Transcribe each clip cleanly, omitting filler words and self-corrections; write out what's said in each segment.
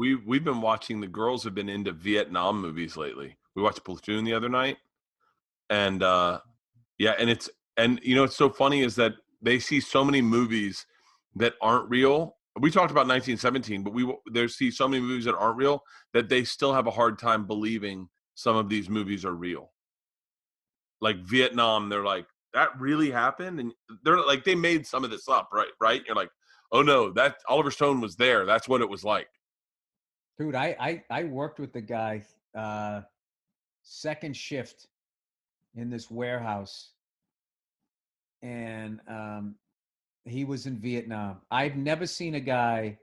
we've been watching. The girls have been into Vietnam movies lately. We watched Platoon the other night, and yeah, and you know what's so funny is that they see so many movies that aren't real. We talked about 1917, but they see so many movies that aren't real that they still have a hard time believing some of these movies are real. Like Vietnam, they're like, that really happened, and they're like, they made some of this up, right? You're like, oh no, that Oliver Stone was there. That's what it was like. Dude, I worked with the guy second shift in this warehouse, and he was in Vietnam. I've never seen a guy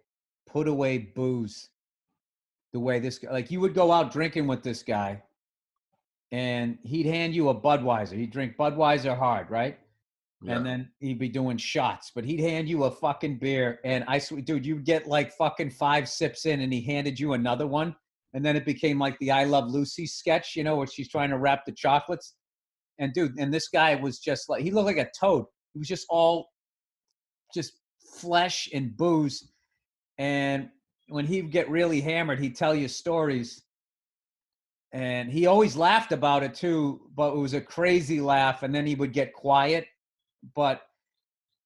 put away booze the way this guy. Like, you would go out drinking with this guy, and he'd hand you a Budweiser. He'd drink Budweiser hard, right? Yeah. And then he'd be doing shots, but he'd hand you a fucking beer, and I swear, dude, you'd get like fucking 5 sips in, and he handed you another one, and then it became like the I Love Lucy sketch, you know, where she's trying to wrap the chocolates. And dude, and this guy was just like, he looked like a toad. He was just all just flesh and booze. And when he'd get really hammered, he'd tell you stories. And he always laughed about it too, but it was a crazy laugh. And then he would get quiet. But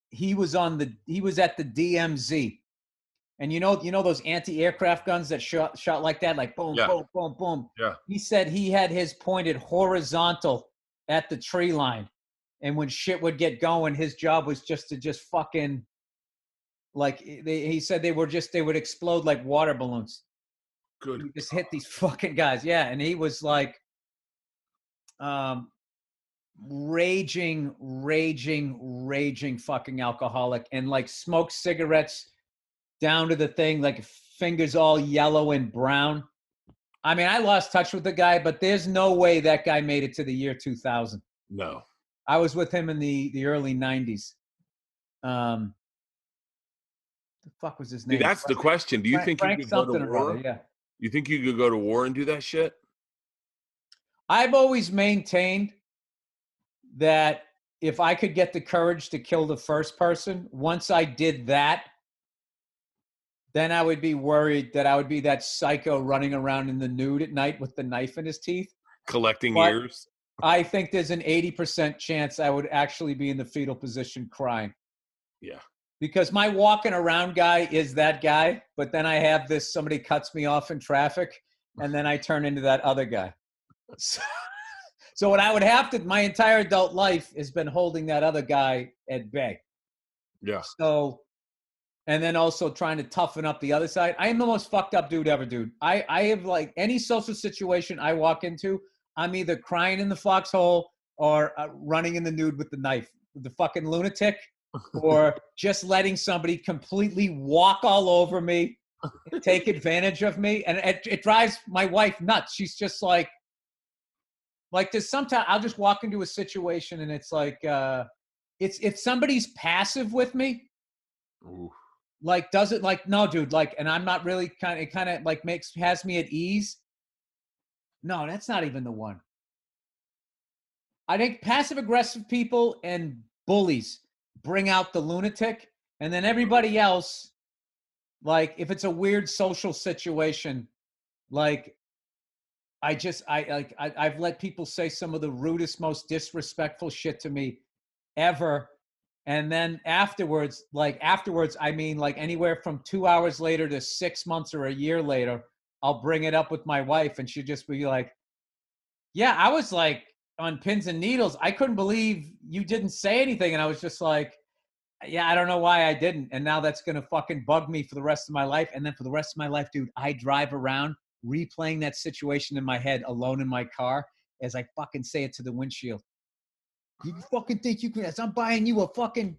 he was at the DMZ. And you know those anti-aircraft guns that shot like that, like boom, Yeah. boom, boom, boom. Yeah. He said he had his pointed horizontal at the tree line. And when shit would get going, his job was just to fucking, like, he said they would explode like water balloons. Good. He would just hit these fucking guys. Yeah. And he was like, raging fucking alcoholic, and like smoked cigarettes down to the thing, like fingers all yellow and brown. I mean, I lost touch with the guy, but there's no way that guy made it to the year 2000. No. I was with him in the early 90s. The fuck was his name? See, that's the question. Do you think Frank you could go to something or war? other, yeah. You think you could go to war and do that shit? I've always maintained that if I could get the courage to kill the first person, once I did that, then I would be worried that I would be that psycho running around in the nude at night with the knife in his teeth. Collecting But ears? I think there's an 80% chance I would actually be in the fetal position crying. Yeah. Because my walking around guy is that guy, but then I have this, somebody cuts me off in traffic, and then I turn into that other guy. So what I would have to, my entire adult life has been holding that other guy at bay. Yeah. So, and then also trying to toughen up the other side. I am the most fucked up dude ever, dude. I have, like, any social situation I walk into, I'm either crying in the foxhole or running in the nude with the knife, the fucking lunatic, or just letting somebody completely walk all over me, take advantage of me. And it drives my wife nuts. She's just like there's sometimes I'll just walk into a situation and it's like, it's if somebody's passive with me, Ooh. like, does it, like, no, dude, like, and I'm not really kind of like has me at ease. No, that's not even the one. I think passive aggressive people and bullies bring out the lunatic, and then everybody else, like, if it's a weird social situation, like, I've let people say some of the rudest, most disrespectful shit to me ever. And then afterwards, I mean, like, anywhere from 2 hours later to 6 months or a year later, I'll bring it up with my wife, and she'll just be like, yeah, I was like on pins and needles. I couldn't believe you didn't say anything. And I was just like, yeah, I don't know why I didn't. And now that's going to fucking bug me for the rest of my life. And then for the rest of my life, dude, I drive around replaying that situation in my head alone in my car as I fucking say it to the windshield. You fucking think you can, as I'm buying you a fucking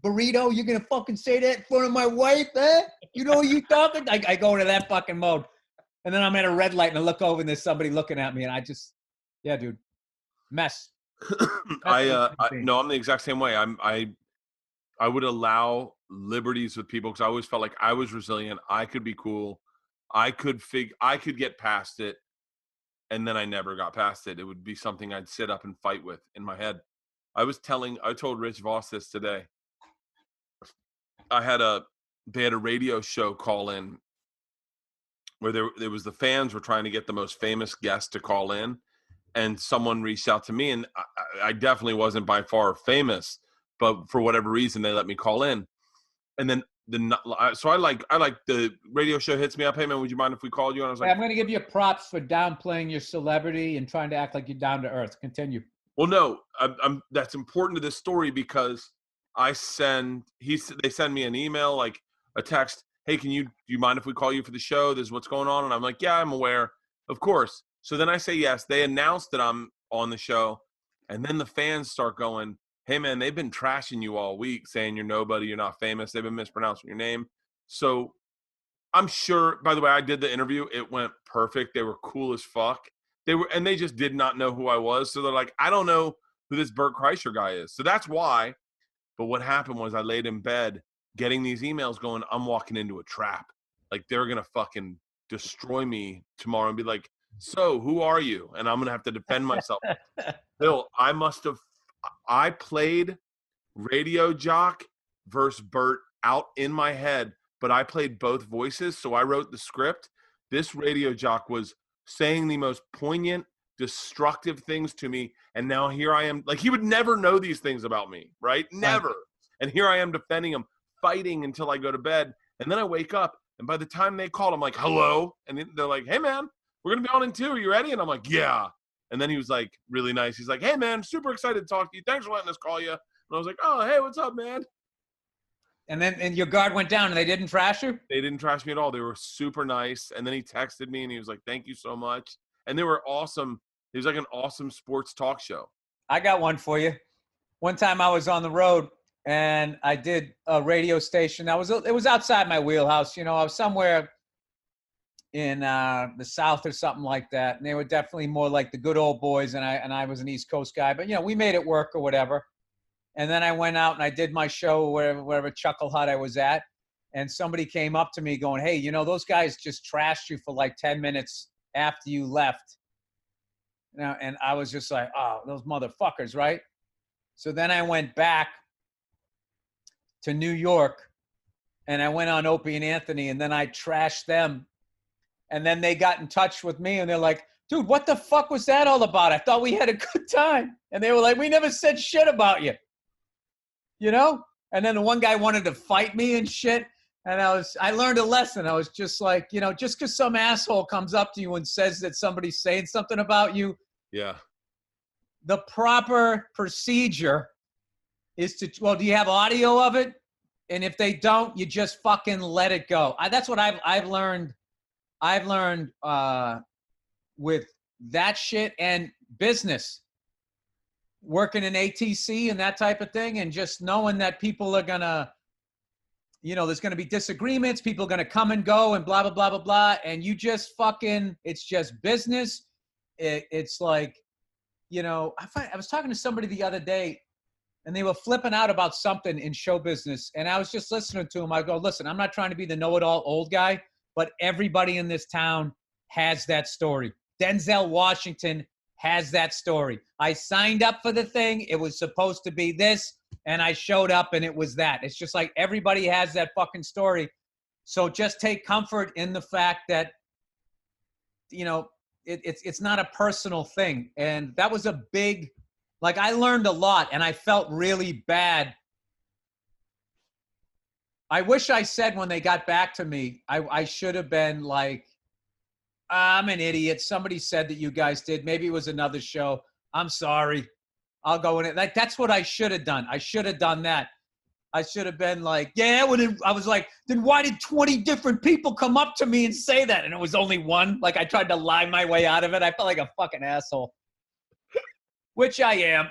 burrito, you're going to fucking say that in front of my wife, eh? You know you talking? I go into that fucking mode. And then I'm at a red light and I look over and there's somebody looking at me and I just, yeah, dude, mess. No, I'm the exact same way. I would allow liberties with people because I always felt like I was resilient. I could be cool. I could get past it. And then I never got past it. It would be something I'd sit up and fight with in my head. I told Rich Voss this today. They had a radio show call in, where there was the fans were trying to get the most famous guest to call in, and someone reached out to me, and I definitely wasn't by far famous, but for whatever reason they let me call in, and then so I like the radio show hits me up, hey man, would you mind if we called you? And I was like, I'm going to give you props for downplaying your celebrity and trying to act like you're down to earth. Continue. well, no, that's important to this story because they send me an email, like a text, hey, do you mind if we call you for the show? This is what's going on. And I'm like, yeah, I'm aware. Of course. So then I say yes. They announced that I'm on the show. And then the fans start going, hey, man, they've been trashing you all week, saying you're nobody, you're not famous. They've been mispronouncing your name. So I'm sure, by the way, I did the interview. It went perfect. They were cool as fuck. They just did not know who I was. So they're like, I don't know who this Burt Kreischer guy is. So that's why. But what happened was I laid in bed getting these emails going, I'm walking into a trap. Like they're going to fucking destroy me tomorrow and be like, so who are you? And I'm going to have to defend myself. Bill, I played radio jock versus Burt out in my head, but I played both voices. So I wrote the script. This radio jock was saying the most poignant, destructive things to me. And now here I am, like he would never know these things about me, right? Never. And here I am defending him, fighting until I go to bed. And then I wake up, and by the time they called, I'm like, hello. And they're like, hey, man, we're going to be on in 2. Are you ready? And I'm like, yeah. And then he was like, really nice. He's like, hey, man, super excited to talk to you. Thanks for letting us call you. And I was like, oh, hey, what's up, man? And your guard went down and they didn't trash you? They didn't trash me at all. They were super nice. And then he texted me and he was like, thank you so much. And they were awesome. It was like an awesome sports talk show. I got one for you. One time I was on the road and I did a radio station. It was outside my wheelhouse. You know, I was somewhere in the South or something like that. And they were definitely more like the good old boys. And I was an East Coast guy, but you know, we made it work or whatever. And then I went out and I did my show wherever Chuckle Hut I was at. And somebody came up to me going, hey, you know, those guys just trashed you for like 10 minutes after you left. You know, and I was just like, oh, those motherfuckers, right? So then I went back to New York and I went on Opie and Anthony and then I trashed them. And then they got in touch with me and they're like, dude, what the fuck was that all about? I thought we had a good time. And they were like, we never said shit about you. You know? And then the one guy wanted to fight me and shit. And I learned a lesson. I was just like, you know, just because some asshole comes up to you and says that somebody's saying something about you. Yeah. The proper procedure is to, well, do you have audio of it? And if they don't, you just fucking let it go. That's what I've learned. I've learned with that shit and business, working in ATC and that type of thing, and just knowing that people are gonna, you know, there's gonna be disagreements. People are gonna come and go and blah blah blah blah blah. And you just fucking, it's just business. It's like, you know, I was talking to somebody the other day and they were flipping out about something in show business. And I was just listening to them. I go, listen, I'm not trying to be the know-it-all old guy, but everybody in this town has that story. Denzel Washington has that story. I signed up for the thing. It was supposed to be this, and I showed up and it was that. It's just like everybody has that fucking story. So just take comfort in the fact that, you know, it's not a personal thing. And that was a big, like, I learned a lot and I felt really bad. I wish I said when they got back to me, I should have been like, I'm an idiot. Somebody said that you guys did. Maybe it was another show. I'm sorry. I'll go in it. Like, that's what I should have done. I should have done that. I should have been like, yeah, I was like, then why did 20 different people come up to me and say that? And it was only one. Like, I tried to lie my way out of it. I felt like a fucking asshole, which I am.